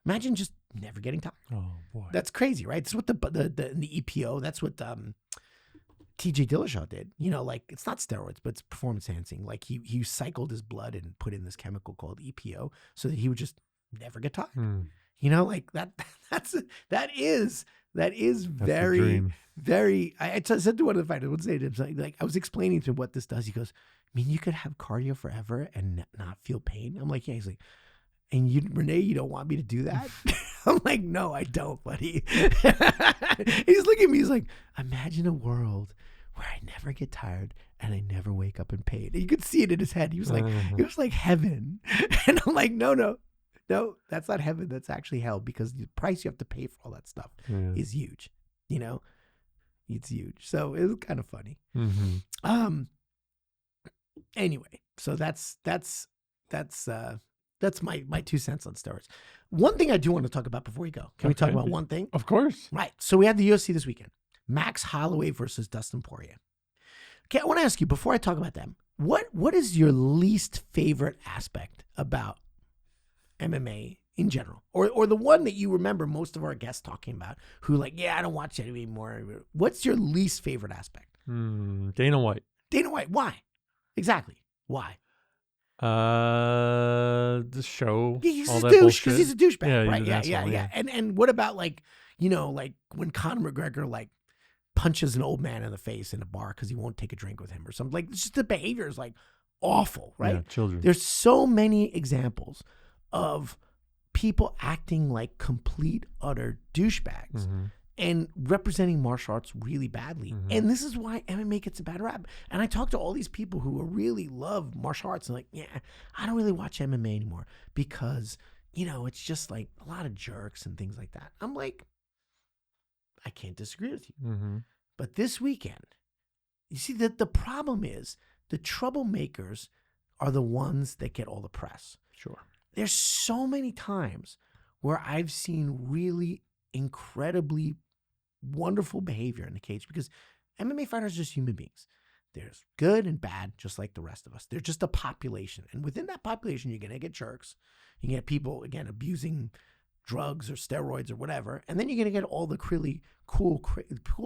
Imagine just never getting tired. Oh boy, that's crazy, right? That's what the EPO. That's what T.J. Dillashaw did. Like it's not steroids, but it's performance enhancing. Like he cycled his blood and put in this chemical called EPO, so that he would just never get tired. Hmm. You know, like that is very, very. I said to one of the fighters, I would say to him, like I was explaining to him what this does. He goes, I mean, you could have cardio forever and not feel pain. I'm like, yeah. He's like, and you, Rene, you don't want me to do that? I'm like, no, I don't, buddy. He's looking at me. He's like, imagine a world where I never get tired and I never wake up in pain. And you could see it in his head. He was like, it was like heaven. And I'm like, no, that's not heaven. That's actually hell, because the price you have to pay for all that stuff is huge. You know, it's huge. So it was kind of funny. Mm-hmm. Anyway, so that's my 2 cents on steroids. One thing I do want to talk about before we go. Can we talk about one thing? Of course. Right. So we had the UFC this weekend. Max Holloway versus Dustin Poirier. Okay, I want to ask you, before I talk about them, what is your least favorite aspect about MMA in general? Or the one that you remember most of our guests talking about, who like, yeah, I don't watch it anymore. What's your least favorite aspect? Dana White. Dana White. Why? Exactly. Why? The show. Yeah, he's all a that douche, bullshit. because he's a douchebag, Yeah, right? he's an Yeah. asshole, And what about like, you know, like when Conor McGregor like punches an old man in the face in a bar because he won't take a drink with him or something? Like, it's just the behavior is like awful, right? Yeah, children. There's so many examples of people acting like complete, utter douchebags. Mm-hmm. And representing martial arts really badly. Mm-hmm. And this is why MMA gets a bad rap. And I talk to all these people who really love martial arts and like, yeah, I don't really watch MMA anymore because, you know, it's just like a lot of jerks and things like that. I'm like, I can't disagree with you. Mm-hmm. But this weekend, you see that the problem is the troublemakers are the ones that get all the press. Sure. There's so many times where I've seen really incredibly wonderful behavior in the cage, because MMA fighters are just human beings. There's good and bad, just like the rest of us. They're just a population. And within that population, you're going to get jerks. You get people, again, abusing drugs or steroids or whatever. And then you're going to get all the really cool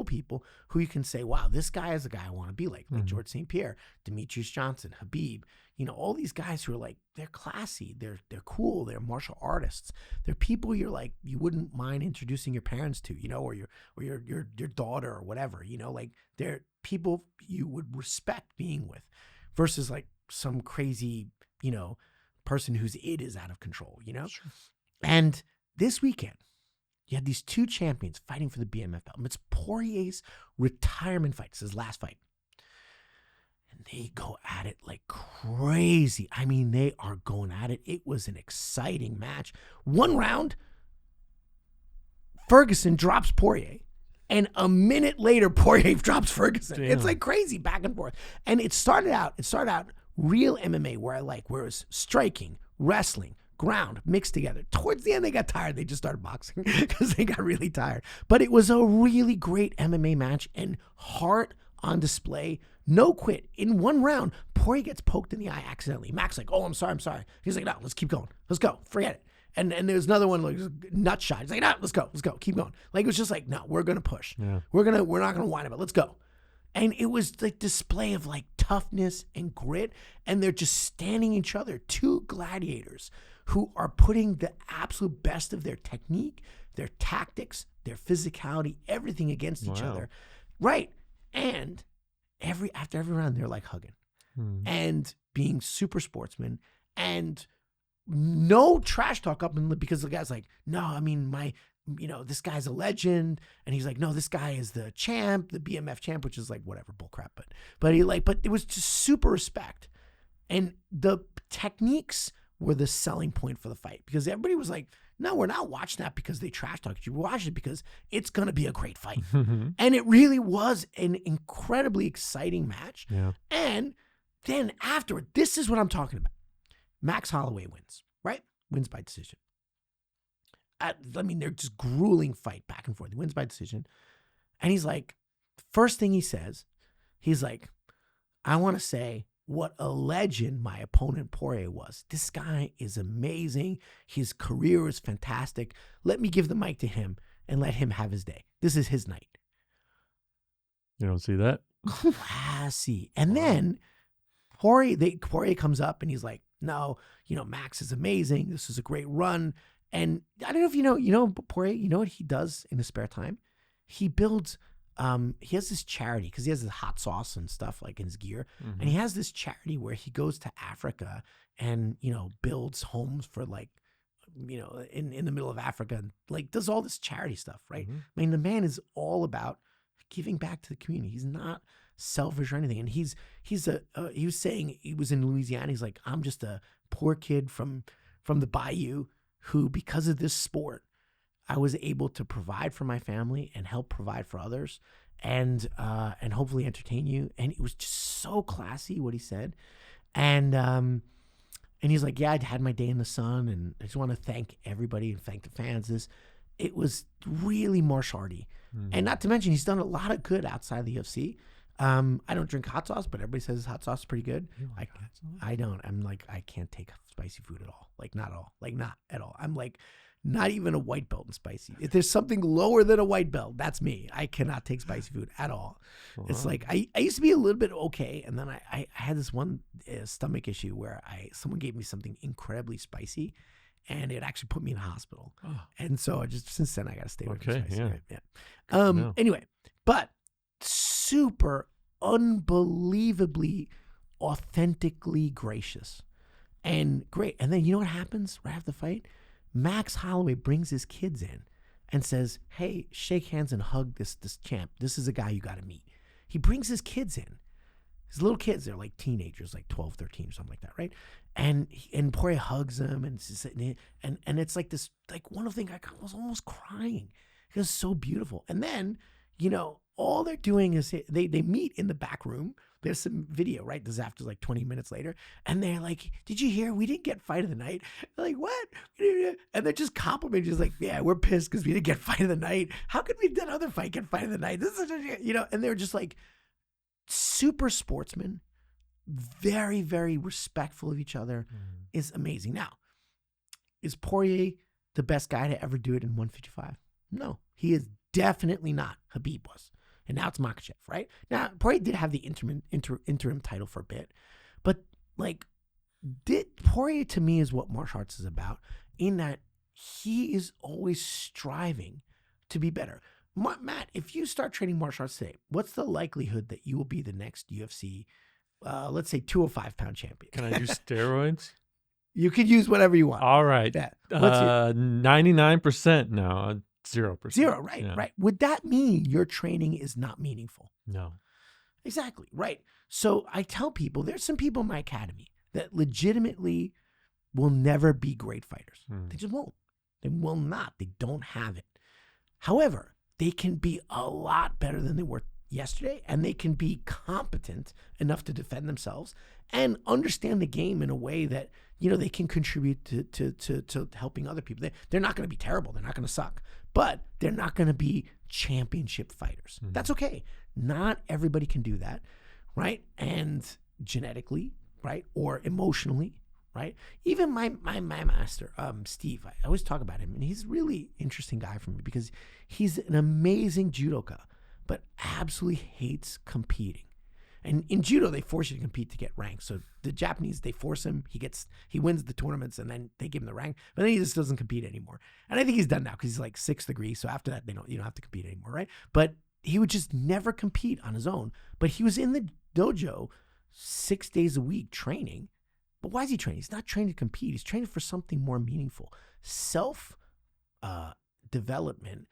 people who you can say, wow, this guy is a guy I want to be like George St. Pierre, Demetrius Johnson, Habib. You know, all these guys who are like, they're classy, they're cool, they're martial artists. They're people you're like, you wouldn't mind introducing your parents to, you know, or your daughter or whatever, you know, like they're people you would respect being with, versus like some crazy, you know, person whose id is out of control, you know? Sure. And this weekend, you had these 2 champions fighting for the BMF belt. It's Poirier's retirement fight. It's his last fight. And they go at it like crazy. I mean, they are going at it. It was an exciting match. 1 round, Ferguson drops Poirier. And a minute later, Poirier drops Ferguson. Damn. It's like crazy back and forth. And it started out real MMA where it was striking, wrestling, ground mixed together. Towards the end, they got tired. They just started boxing because they got really tired. But it was a really great MMA match and heart on display. No quit. In 1 round, Poirier gets poked in the eye accidentally. Max like, oh, I'm sorry. He's like, no, let's keep going. Let's go. Forget it. And there's another one like nut shot. He's like, no, let's go. Keep going. Like, it was just like, no, we're gonna push. Yeah. We're not gonna whine about it. Let's go. And it was like display of like toughness and grit. And they're just standing each other. 2 gladiators who are putting the absolute best of their technique, their tactics, their physicality, everything against each other. Right. And after every round, they're like hugging and being super sportsmen, and no trash talk up in the, because the guy's like, no, I mean, this guy's a legend. And he's like, no, this guy is the champ, the BMF champ, which is like whatever bullcrap. But it was just super respect. And the techniques were the selling point for the fight, because everybody was like, no, we're not watching that because they trash talked you. We're watching it because it's going to be a great fight. And it really was an incredibly exciting match. Yeah. And then afterward, this is what I'm talking about. Max Holloway wins, right? Wins by decision. They're just grueling fight back and forth. He wins by decision. And he's like, first thing he says, he's like, I want to say what a legend my opponent Poirier was. This guy is amazing. His career is fantastic. Let me give the mic to him and let him have his day. This is his night. You don't see that? Classy. And then Poirier comes up and he's like, no, Max is amazing. This is a great run. And I don't know if Poirier, you know what he does in his spare time? He builds, he has this charity because he has this hot sauce and stuff like in his gear. And he has this charity where he goes to Africa and, builds homes for like, in the middle of Africa and like does all this charity stuff, right? I mean, the man is all about giving back to the community. He's not selfish or anything. And he was saying he was in Louisiana. He's like, I'm just a poor kid from the bayou who, because of this sport, I was able to provide for my family and help provide for others and hopefully entertain you. And it was just so classy what he said. And he's like, yeah, I had my day in the sun, and I just want to thank everybody and thank the fans. It was really martial arty. And not to mention, he's done a lot of good outside the UFC. I don't drink hot sauce, but everybody says his hot sauce is pretty good. I don't. I'm like, I can't take spicy food at all. Like, not at all. Like, not at all. I'm like, not even a white belt in spicy. If there's something lower than a white belt, that's me. I cannot take spicy food at all. Wow. It's like, I used to be a little bit okay. And then I had this one stomach issue where someone gave me something incredibly spicy, and it actually put me in the hospital. Oh. And so since then I got to stay away from spicy. Yeah. Anyway, but super unbelievably authentically gracious and great. And then you know what happens right after the fight? Max Holloway brings his kids in and says, hey, shake hands and hug this champ. This is a guy you got to meet. He brings his kids in. His little kids, they're like teenagers, like 12, 13 or something like that, right? And Poirier hugs them and it's like this, like one of the things I was almost crying. It was so beautiful. And then, all they're doing is they meet in the back room. There's some video, right? This is after like 20 minutes later. And they're like, did you hear? We didn't get fight of the night. They're like, what? And they're just complimenting, just like, yeah, we're pissed because we didn't get fight of the night. How could we that other fight get fight of the night? This is, and they're just like super sportsmen, very, very respectful of each other. Is amazing. Now, is Poirier the best guy to ever do it in 155? No, he is definitely not. Khabib was. And now it's Makhachev, right? Now, Poirier did have the interim title for a bit. But, like, Poirier to me is what martial arts is about, in that he is always striving to be better. Matt, if you start training martial arts today, what's the likelihood that you will be the next UFC, let's say, 205-pound champion? Can I use steroids? You can use whatever you want. All right. 99% now. 0%. Zero, right, yeah. Right. Would that mean your training is not meaningful? No. Exactly, right. So I tell people, there's some people in my academy that legitimately will never be great fighters. They just won't. They will not. They don't have it. However, they can be a lot better than they were yesterday, and they can be competent enough to defend themselves and understand the game in a way that, they can contribute to helping other people. They're not going to be terrible. They're not going to suck, but they're not going to be championship fighters. That's okay. Not everybody can do that, right? And genetically, right? Or emotionally, right? Even my master, Steve, I always talk about him, and he's a really interesting guy for me because he's an amazing judoka, but absolutely hates competing. And in judo, they force you to compete to get ranked. So the Japanese, they force him. He wins the tournaments, and then they give him the rank. But then he just doesn't compete anymore. And I think he's done now because he's like 6th degree. So after that, you don't have to compete anymore, right? But he would just never compete on his own. But he was in the dojo 6 days a week training. But why is he training? He's not training to compete. He's training for something more meaningful. Self-development.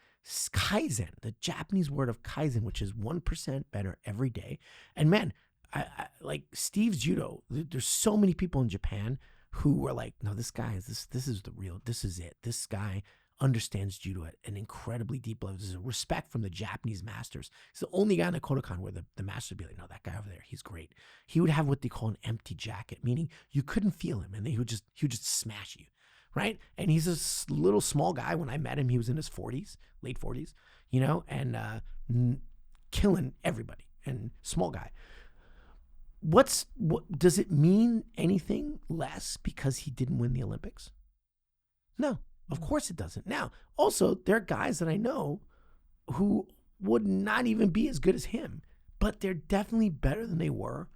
Kaizen, the Japanese word of Kaizen, which is 1% better every day. And man, I like Steve's judo. There's so many people in Japan who were like, no, this guy is this is the real, this is it. This guy understands judo at an incredibly deep level. There's a respect from the Japanese masters. He's the only guy in the Kodokan where the master would be like, no, that guy over there, he's great. He would have what they call an empty jacket, meaning you couldn't feel him, and then he would just smash you. Right? And he's a little small guy. When I met him, he was in his 40s, late 40s, and killing everybody, and small guy. What does it mean anything less because he didn't win the Olympics? No, of course it doesn't. Now, also, there are guys that I know who would not even be as good as him, but they're definitely better than they were,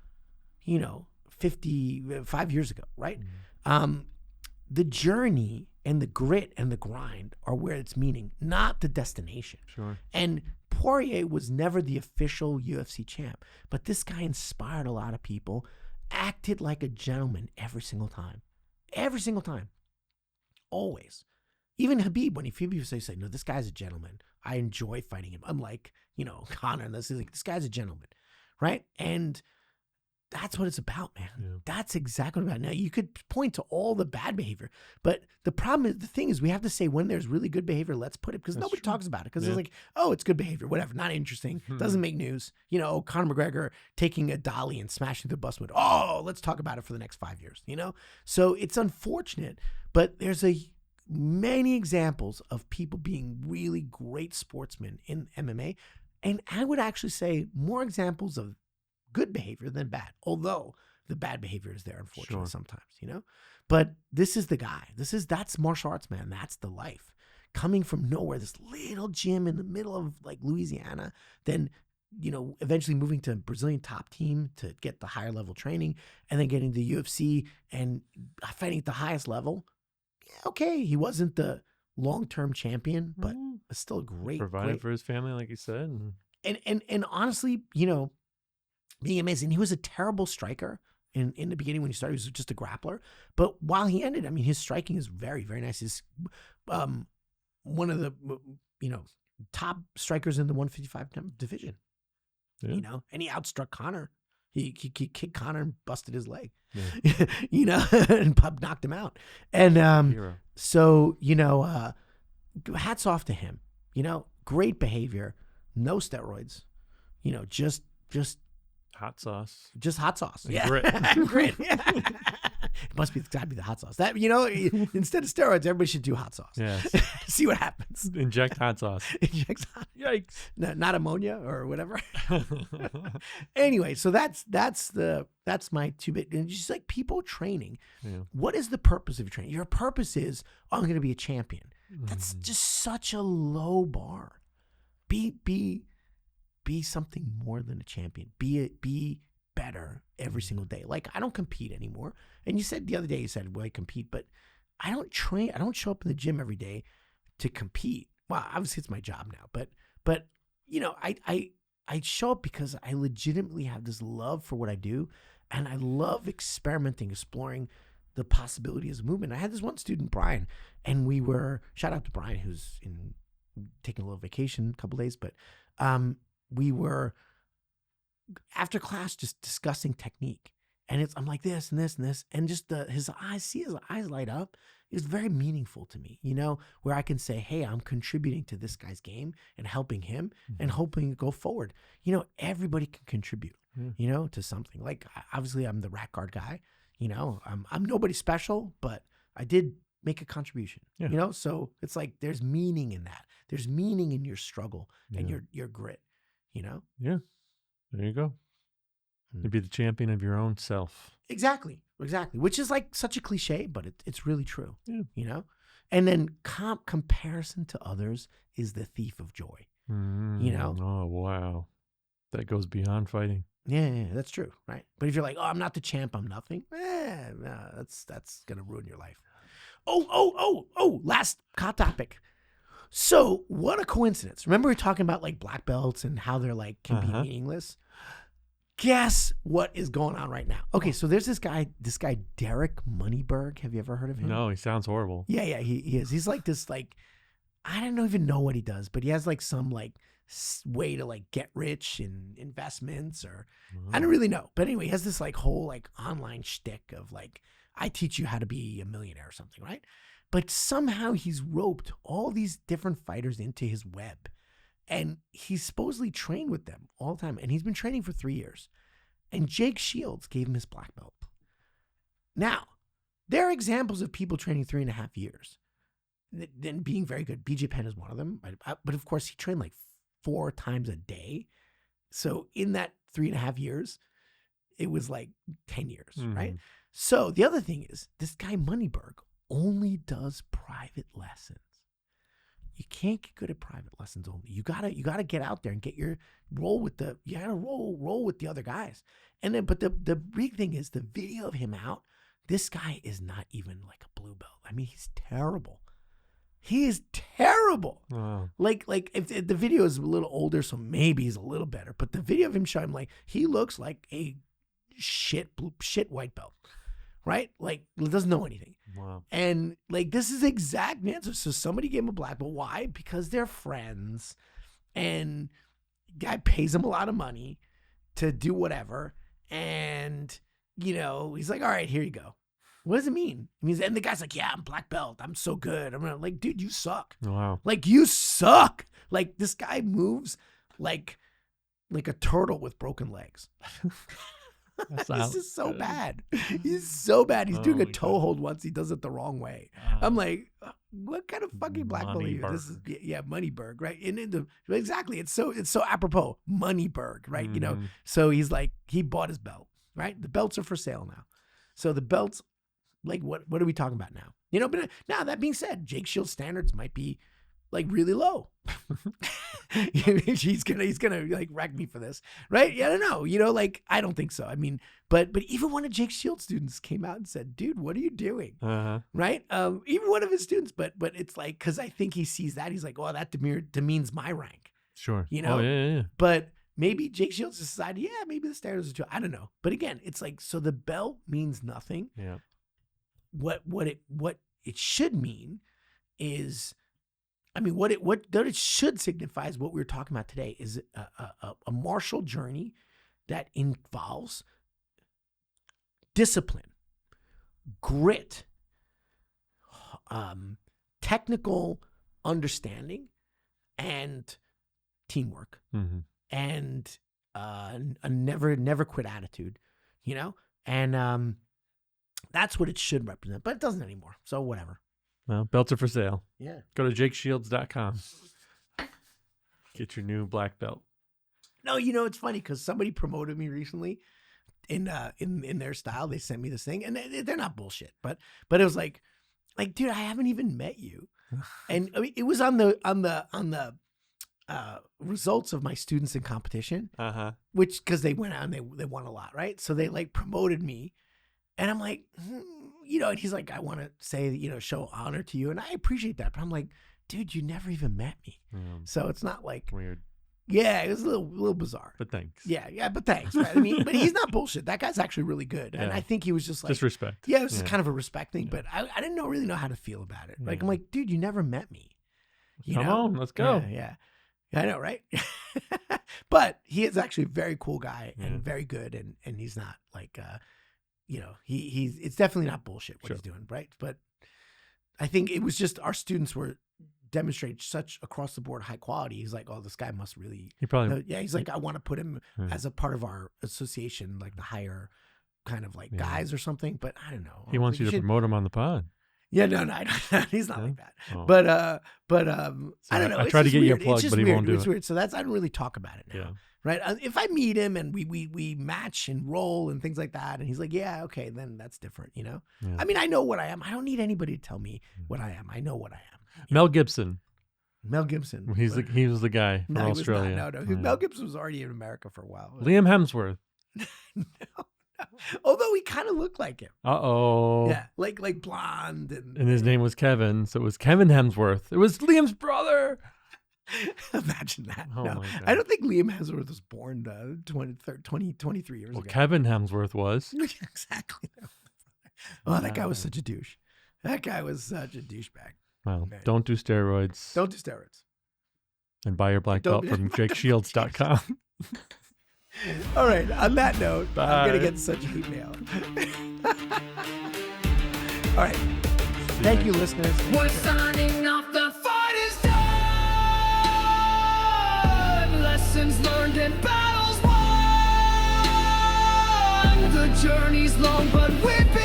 55 years ago, right? The journey and the grit and the grind are where it's meaning, not the destination. Sure. And Poirier was never the official UFC champ, but this guy inspired a lot of people, acted like a gentleman every single time. Every single time. Always. Even Habib, when Habib would say, no, this guy's a gentleman. I enjoy fighting him. Unlike, Conor, and this guy's a gentleman, right? And that's what it's about, man. Yeah. That's exactly what it's about. Now, you could point to all the bad behavior, but the thing is we have to say when there's really good behavior, let's put it, because nobody talks about it. Because it's like, oh, it's good behavior, whatever, not interesting, doesn't make news. Conor McGregor taking a dolly and smashing the bus window. Oh, let's talk about it for the next 5 years, So it's unfortunate, but there's many examples of people being really great sportsmen in MMA. And I would actually say more examples of good behavior than bad, although the bad behavior is there, unfortunately, sometimes, But this is the guy. That's martial arts, man. That's the life. Coming from nowhere, this little gym in the middle of like Louisiana, then, eventually moving to a Brazilian top team to get the higher level training, and then getting the UFC and fighting at the highest level. Yeah, okay, he wasn't the long-term champion, but still great. Provided for his family, like you said. And honestly, being amazing. He was a terrible striker in the beginning when he started. He was just a grappler. But while he ended, his striking is very, very nice. He's one of the, top strikers in the 155 division, and he outstruck Conor. He kicked Conor and busted his leg, and knocked him out. And so, hats off to him. Great behavior, no steroids, just hot sauce. Just hot sauce. And yeah. Grit. It must be gotta be the hot sauce. That instead of steroids, everybody should do hot sauce. Yes. See what happens. Inject hot sauce. Yikes. No, not ammonia or whatever. Anyway, so that's my 2-bit. And just like people training. Yeah. What is the purpose of your training? Your purpose is, I'm gonna be a champion. That's just such a low bar. Be something more than a champion. Be better every single day. Like, I don't compete anymore. And you said the other day, well, I compete, but I don't train. I don't show up in the gym every day to compete. Well, obviously it's my job now, but I show up because I legitimately have this love for what I do, and I love experimenting, exploring the possibilities of movement. I had this one student, Brian, and shout out to Brian, who's taking a little vacation, a couple days, but we were after class just discussing technique, and I'm like this and this and this, and just his eyes light up. It was very meaningful to me, where I can say, hey, I'm contributing to this guy's game and helping him and hoping to go forward. Everybody can contribute, to something. Like, obviously I'm the rack guard guy, I'm nobody special, but I did make a contribution, so it's like, there's meaning in that. There's meaning in your struggle and your grit, Yeah. There you go. To be the champion of your own self. Exactly. Which is like such a cliche, but it's really true, And then comparison to others is the thief of joy, Oh, wow. That goes beyond fighting. Yeah, that's true, right? But if you're like, oh, I'm not the champ, I'm nothing, no, that's going to ruin your life. Oh, last hot topic. So what a coincidence. Remember we were talking about like black belts and how they're like can be meaningless? Guess what is going on right now? Okay, so there's this guy Derek Moneyberg. Have you ever heard of him? No, he sounds horrible. Yeah, he is. He's like this, like, I don't even know what he does, but he has like some like way to like get rich in investments, or I don't really know. But anyway, he has this like whole like online shtick of like, I teach you how to be a millionaire or something, right? But somehow he's roped all these different fighters into his web. And he's supposedly trained with them all the time. And he's been training for 3 years. And Jake Shields gave him his black belt. Now, there are examples of people training 3.5 years, then being very good. BJ Penn is one of them. But of course, he trained like 4 times a day. So in that 3.5 years, it was like 10 years, right? So the other thing is, this guy Moneyberg only does private lessons. You can't get good at private lessons only. You gotta get out there and get your roll with the other guys. And then, but the big thing is the video of him out This guy is not even like a blue belt. I mean, he's terrible. He is terrible. Wow. Like if the video is a little older, so maybe he's a little better. But the video of him showing, like, he looks like a shit white belt, right? Like, doesn't know anything. Wow. And like, this is the exact answer. So somebody gave him a black belt. Why? Because they're friends, and guy pays him a lot of money to do whatever. And you know, he's like, all right, here you go. What does it mean? It means, and the guy's like, yeah, I'm black belt. I'm so good. I'm like, dude, you suck. Wow. Like, you suck. Like, this guy moves like a turtle with broken legs. This is so bad. He's so bad. He's doing a toe hold once. He does it the wrong way. I'm like, what kind of fucking black belt are you? This is Moneyberg, right? And exactly. It's so apropos. Moneyberg, right? You know. So he's like, he bought his belt, right? The belts are for sale now. So the belts, like, what are we talking about now? You know, but now that being said, Jake Shields' standards might be like really low. he's gonna like wreck me for this, right? Yeah, I don't know. You know, like, I don't think so. I mean, but even one of Jake Shields' students came out and said, "Dude, what are you doing?" Right? Even one of his students, but it's like, because I think he sees that, he's like, "Oh, that demeans my rank." Sure. You know. Oh, yeah. But maybe Jake Shields decided, yeah, maybe the standards are too. I don't know. But again, it's like, so the belt means nothing. Yeah. What it should mean is, I mean, what it should signify is what we were talking about today, is a martial journey that involves discipline, grit, technical understanding, and teamwork, and a never quit attitude, you know, and that's what it should represent, but it doesn't anymore. So whatever. Well, belts are for sale. Yeah. Go to jakeshields.com. Get your new black belt. No, you know, it's funny because somebody promoted me recently in their style. They sent me this thing, and they're not bullshit, but it was like, dude, I haven't even met you. And I mean, it was on the results of my students in competition, which, because they went out and they won a lot, right? So they like promoted me. And I'm like, you know, and he's like, I want to say, you know, show honor to you. And I appreciate that. But I'm like, dude, you never even met me. So it's not like weird. Yeah, it was a little bizarre. But thanks. Yeah, but thanks. Right? I mean, but he's not bullshit. That guy's actually really good. And I think he was just like, just respect. Yeah, it was just kind of a respect thing. But I didn't really know how to feel about it. Like, I'm like, dude, you never met me. Come on, let's go. Yeah. I know, right? But he is actually a very cool guy and very good. And he's not like, you know, it's definitely not bullshit what he's doing, right? But I think it was just our students were demonstrating such across the board high quality. He's like, oh, this guy must really. He probably. He's like, I want to put him as a part of our association, like the higher kind of like guys or something. But I don't know. He wants you to promote him on the pod. Yeah, no, he's not like that. Oh. But I don't know. I tried to get you a plug, but he won't do it. It's weird. So I don't really talk about it now. Yeah. Right. If I meet him and we match and roll and things like that, and he's like, yeah, okay, then that's different, you know? Yeah. I mean, I know what I am. I don't need anybody to tell me what I am. I know what I am. Mel Gibson. He was the guy from Australia. No. Mel Gibson was already in America for a while. Liam Hemsworth. No. Although he kind of looked like him. Uh-oh. Yeah, like blonde. And his name was Kevin, so it was Kevin Hemsworth. It was Liam's brother. Imagine that. Oh no, my God. I don't think Liam Hemsworth was born 23 years ago. Kevin Hemsworth was. Exactly. Oh, that guy was such a douche. That guy was such a douchebag. Well, don't do steroids. Don't do steroids. And buy your black belt from jakeshields.com. All right. On that note, Bye. I'm going to get such hate mail. All right. Thank you, listeners. We're signing off. The fight is done. Lessons learned and battles won. The journey's long, but we've been